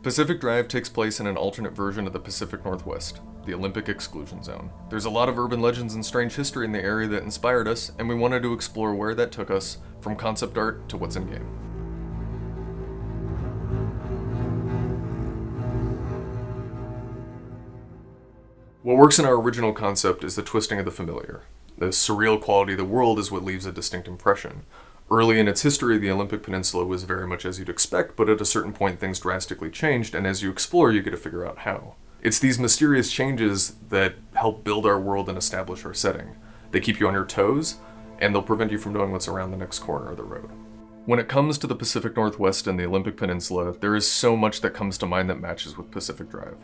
Pacific Drive takes place in an alternate version of the Pacific Northwest, the Olympic Exclusion Zone. There's a lot of urban legends and strange history in the area that inspired us, and we wanted to explore where that took us, from concept art to what's in-game. What works in our original concept is the twisting of the familiar. The surreal quality of the world is what leaves a distinct impression. Early in its history, the Olympic Peninsula was very much as you'd expect, but at a certain point things drastically changed, and as you explore, you get to figure out how. It's these mysterious changes that help build our world and establish our setting. They keep you on your toes, and they'll prevent you from knowing what's around the next corner of the road. When it comes to the Pacific Northwest and the Olympic Peninsula, there is so much that comes to mind that matches with Pacific Drive.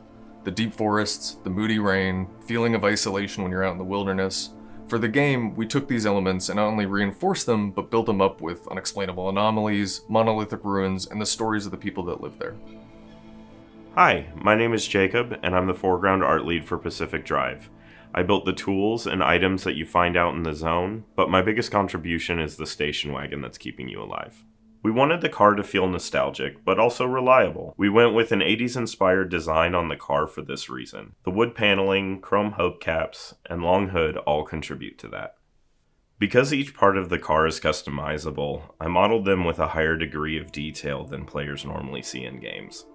The deep forests, the moody rain, feeling of isolation when you're out in the wilderness. For the game, we took these elements and not only reinforced them, but built them up with unexplainable anomalies, monolithic ruins, and the stories of the people that live there. Hi, my name is Jacob, and I'm the foreground art lead for Pacific Drive. I built the tools and items that you find out in the zone, but my biggest contribution is the station wagon that's keeping you alive. We wanted the car to feel nostalgic, but also reliable. We went with an 80s inspired design on the car for this reason. The wood paneling, chrome hubcaps, and long hood all contribute to that. Because each part of the car is customizable, I modeled them with a higher degree of detail than players normally see in games.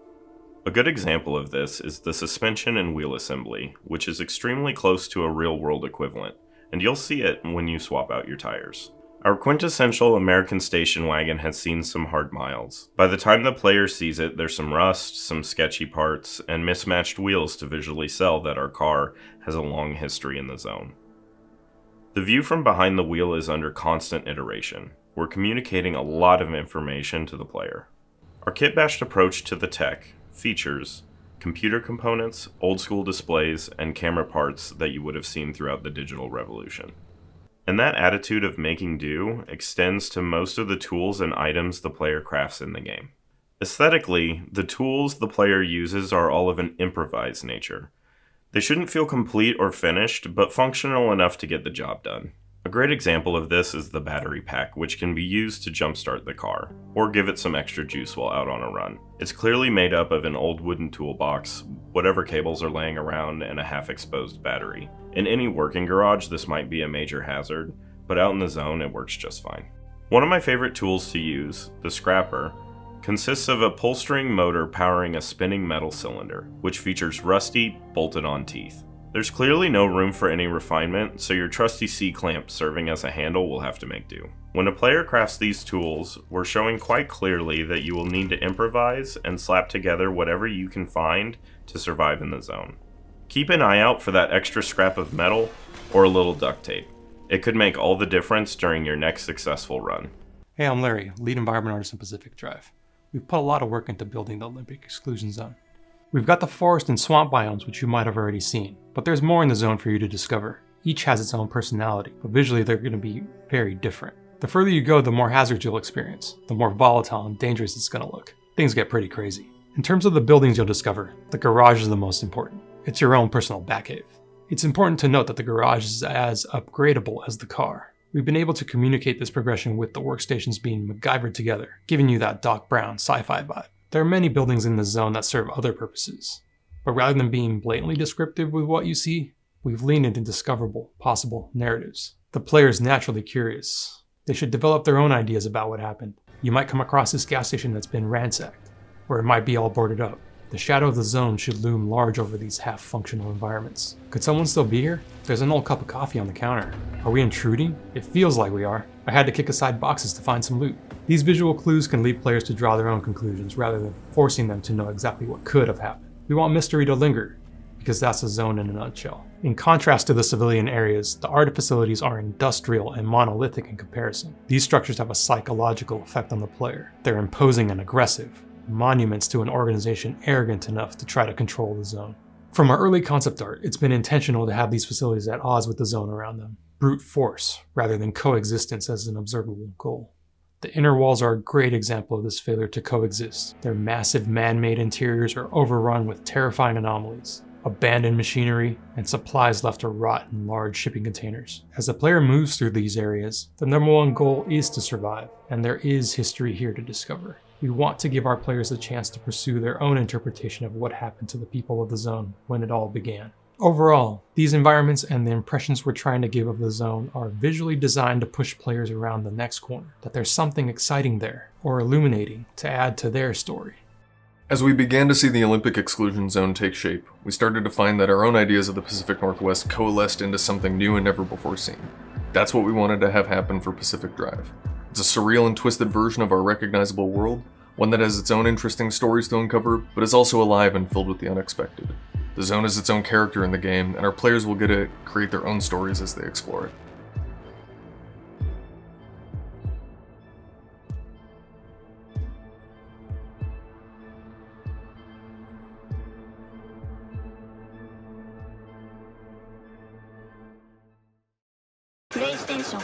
A good example of this is the suspension and wheel assembly, which is extremely close to a real-world equivalent, and you'll see it when you swap out your tires. Our quintessential American station wagon has seen some hard miles. By the time the player sees it, there's some rust, some sketchy parts, and mismatched wheels to visually sell that our car has a long history in the zone. The view from behind the wheel is under constant iteration. We're communicating a lot of information to the player. Our kit-bashed approach to the tech features computer components, old-school displays, and camera parts that you would have seen throughout the digital revolution. And that attitude of making do extends to most of the tools and items the player crafts in the game. Aesthetically, the tools the player uses are all of an improvised nature. They shouldn't feel complete or finished, but functional enough to get the job done. A great example of this is the battery pack, which can be used to jumpstart the car, or give it some extra juice while out on a run. It's clearly made up of an old wooden toolbox, whatever cables are laying around, and a half-exposed battery. In any working garage, this might be a major hazard, but out in the zone, it works just fine. One of my favorite tools to use, the scrapper, consists of a pull-string motor powering a spinning metal cylinder, which features rusty, bolted-on teeth. There's clearly no room for any refinement, so your trusty C-clamp serving as a handle will have to make do. When a player crafts these tools, we're showing quite clearly that you will need to improvise and slap together whatever you can find to survive in the zone. Keep an eye out for that extra scrap of metal or a little duct tape. It could make all the difference during your next successful run. Hey, I'm Larry, lead environment artist in Pacific Drive. We've put a lot of work into building the Olympic Exclusion Zone. We've got the forest and swamp biomes, which you might have already seen, but there's more in the zone for you to discover. Each has its own personality, but visually they're going to be very different. The further you go, the more hazards you'll experience, the more volatile and dangerous it's going to look. Things get pretty crazy. In terms of the buildings you'll discover, the garage is the most important. It's your own personal Batcave. It's important to note that the garage is as upgradable as the car. We've been able to communicate this progression with the workstations being MacGyvered together, giving you that Doc Brown sci-fi vibe. There are many buildings in the zone that serve other purposes, but rather than being blatantly descriptive with what you see, we've leaned into discoverable, possible narratives. The player is naturally curious. They should develop their own ideas about what happened. You might come across this gas station that's been ransacked, or it might be all boarded up. The shadow of the zone should loom large over these half-functional environments. Could someone still be here? There's an old cup of coffee on the counter. Are we intruding? It feels like we are. I had to kick aside boxes to find some loot. These visual clues can lead players to draw their own conclusions rather than forcing them to know exactly what could have happened. We want mystery to linger, because that's a zone in a nutshell. In contrast to the civilian areas, the art facilities are industrial and monolithic in comparison. These structures have a psychological effect on the player. They're imposing and aggressive, monuments to an organization arrogant enough to try to control the zone. From our early concept art, it's been intentional to have these facilities at odds with the zone around them. Brute force, rather than coexistence as an observable goal. The inner walls are a great example of this failure to coexist. Their massive man-made interiors are overrun with terrifying anomalies. abandoned machinery, and supplies left to rot in large shipping containers. As the player moves through these areas, the number one goal is to survive, and there is history here to discover. We want to give our players a chance to pursue their own interpretation of what happened to the people of the zone when it all began. Overall, these environments and the impressions we're trying to give of the zone are visually designed to push players around the next corner, that there's something exciting there, or illuminating, to add to their story. As we began to see the Olympic Exclusion Zone take shape, we started to find that our own ideas of the Pacific Northwest coalesced into something new and never before seen. That's what we wanted to have happen for Pacific Drive. It's a surreal and twisted version of our recognizable world, one that has its own interesting stories to uncover, but is also alive and filled with the unexpected. The zone is its own character in the game, and our players will get to create their own stories as they explore it. PlayStation